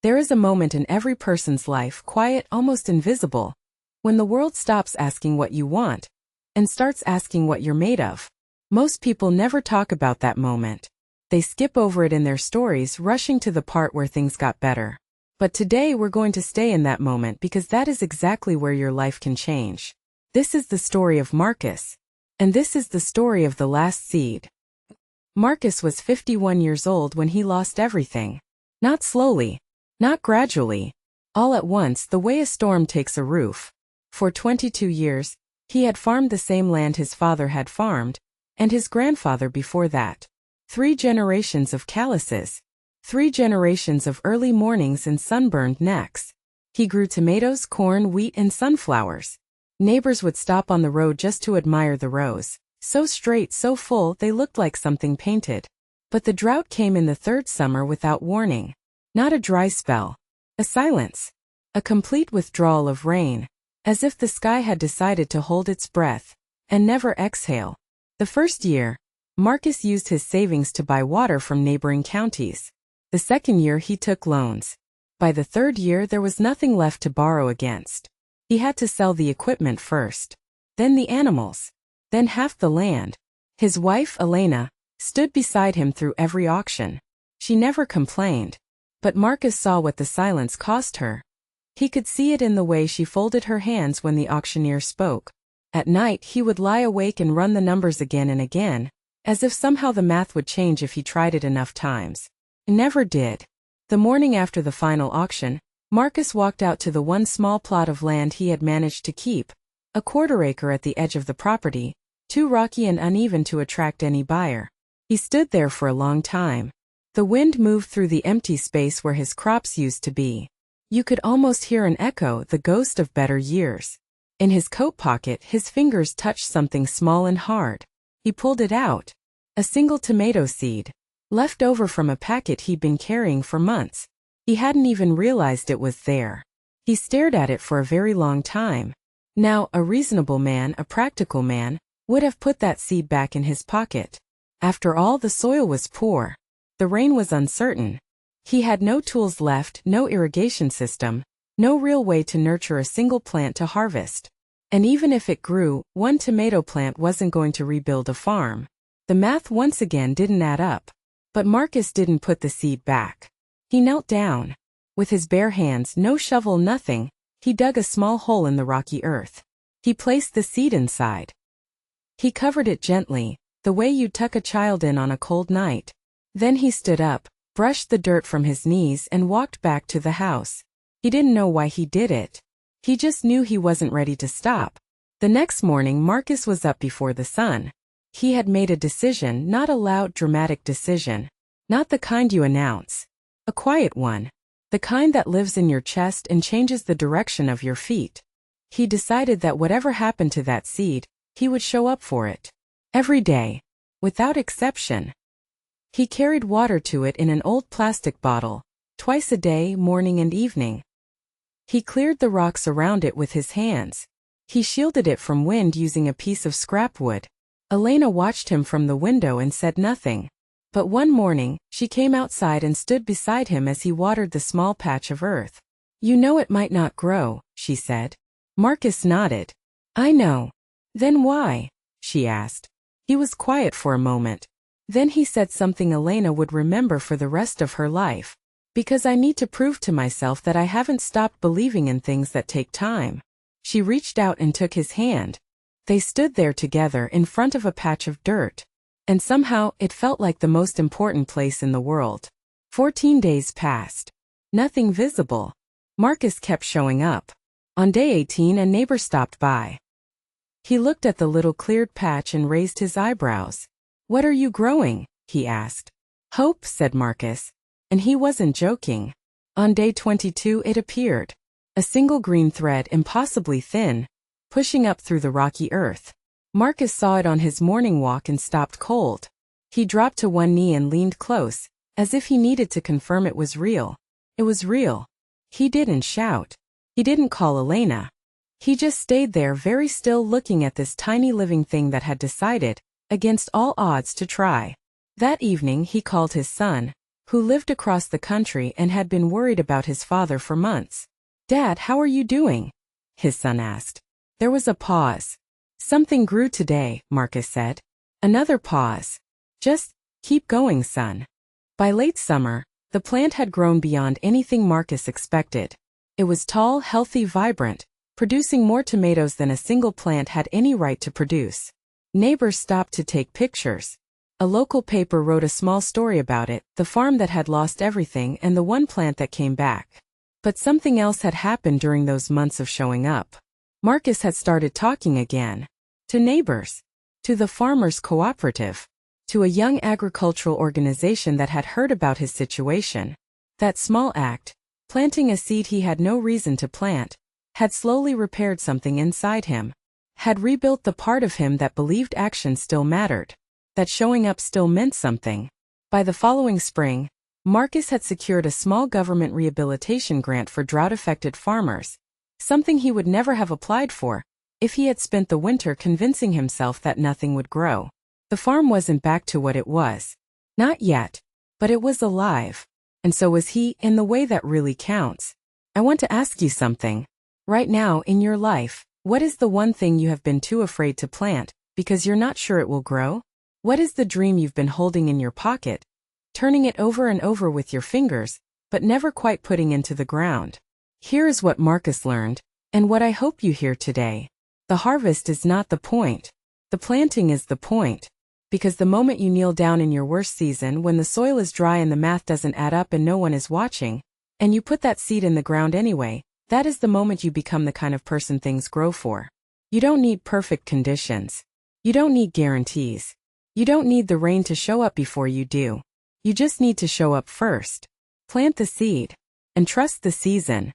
There is a moment in every person's life, quiet, almost invisible, when the world stops asking what you want and starts asking what you're made of. Most people never talk about that moment. They skip over it in their stories, rushing to the part where things got better. But today we're going to stay in that moment because that is exactly where your life can change. This is the story of Marcus. And this is the story of the last seed. Marcus was 51 years old when he lost everything. Not slowly, not gradually, all at once, the way a storm takes a roof. For 22 years, he had farmed the same land his father had farmed, and his grandfather before that. 3 generations of calluses. 3 generations of early mornings and sunburned necks. He grew tomatoes, corn, wheat, and sunflowers. Neighbors would stop on the road just to admire the rows. So straight, so full, they looked like something painted. But the drought came in the 3rd summer without warning. Not a dry spell. A silence. A complete withdrawal of rain. As if the sky had decided to hold its breath and never exhale. The first year, Marcus used his savings to buy water from neighboring counties. The second year he took loans. By the 3rd year there was nothing left to borrow against. He had to sell the equipment first. Then the animals. Then half the land. His wife, Elena, stood beside him through every auction. She never complained. But Marcus saw what the silence cost her. He could see it in the way she folded her hands when the auctioneer spoke. At night he would lie awake and run the numbers again and again, as if somehow the math would change if he tried it enough times. It never did. The morning after the final auction, Marcus walked out to the one small plot of land he had managed to keep, a 1/4 acre at the edge of the property, too rocky and uneven to attract any buyer. He stood there for a long time. The wind moved through the empty space where his crops used to be. You could almost hear an echo, the ghost of better years. In his coat pocket, his fingers touched something small and hard. He pulled it out. A single tomato seed, left over from a packet he'd been carrying for months. He hadn't even realized it was there. He stared at it for a very long time. Now, a reasonable man, a practical man, would have put that seed back in his pocket. After all, the soil was poor. The rain was uncertain. He had no tools left, no irrigation system, no real way to nurture a single plant to harvest. And even if it grew, one tomato plant wasn't going to rebuild a farm. The math once again didn't add up. But Marcus didn't put the seed back. He knelt down. With his bare hands, no shovel, nothing, he dug a small hole in the rocky earth. He placed the seed inside. He covered it gently, the way you'd tuck a child in on a cold night. Then he stood up, brushed the dirt from his knees and walked back to the house. He didn't know why he did it. He just knew he wasn't ready to stop. The next morning Marcus was up before the sun. He had made a decision, not a loud, dramatic decision. Not the kind you announce. A quiet one. The kind that lives in your chest and changes the direction of your feet. He decided that whatever happened to that seed, he would show up for it. Every day. Without exception. He carried water to it in an old plastic bottle, twice a day, morning and evening. He cleared the rocks around it with his hands. He shielded it from wind using a piece of scrap wood. Elena watched him from the window and said nothing. But one morning, she came outside and stood beside him as he watered the small patch of earth. "You know it might not grow," she said. Marcus nodded. "I know." "Then why?" she asked. He was quiet for a moment. Then he said something Elena would remember for the rest of her life. "Because I need to prove to myself that I haven't stopped believing in things that take time." She reached out and took his hand. They stood there together in front of a patch of dirt. And somehow, it felt like the most important place in the world. 14 days passed. Nothing visible. Marcus kept showing up. On day 18, a neighbor stopped by. He looked at the little cleared patch and raised his eyebrows. "What are you growing?" he asked. "Hope," said Marcus. And he wasn't joking. On day 22, it appeared. A single green thread, impossibly thin, pushing up through the rocky earth. Marcus saw it on his morning walk and stopped cold. He dropped to one knee and leaned close, as if he needed to confirm it was real. It was real. He didn't shout. He didn't call Elena. He just stayed there very still, looking at this tiny living thing that had decided, against all odds, to try. That evening he called his son, who lived across the country and had been worried about his father for months. "Dad, how are you doing?" his son asked. There was a pause. "Something grew today," Marcus said. Another pause. "Just keep going, son." By late summer, the plant had grown beyond anything Marcus expected. It was tall, healthy, vibrant, producing more tomatoes than a single plant had any right to produce. Neighbors stopped to take pictures. A local paper wrote a small story about it, the farm that had lost everything and the one plant that came back. But something else had happened during those months of showing up. Marcus had started talking again. To neighbors. To the farmers' cooperative. To a young agricultural organization that had heard about his situation. That small act, planting a seed he had no reason to plant, had slowly repaired something inside him. Had rebuilt the part of him that believed action still mattered. That showing up still meant something. By the following spring, Marcus had secured a small government rehabilitation grant for drought-affected farmers, something he would never have applied for if he had spent the winter convincing himself that nothing would grow. The farm wasn't back to what it was. Not yet. But it was alive. And so was he, in the way that really counts. I want to ask you something. Right now, in your life, what is the one thing you have been too afraid to plant, because you're not sure it will grow? What is the dream you've been holding in your pocket, turning it over and over with your fingers, but never quite putting into the ground? Here is what Marcus learned, and what I hope you hear today. The harvest is not the point. The planting is the point. Because the moment you kneel down in your worst season, when the soil is dry and the math doesn't add up and no one is watching, and you put that seed in the ground anyway, that is the moment you become the kind of person things grow for. You don't need perfect conditions. You don't need guarantees. You don't need the rain to show up before you do. You just need to show up first. Plant the seed. And trust the season.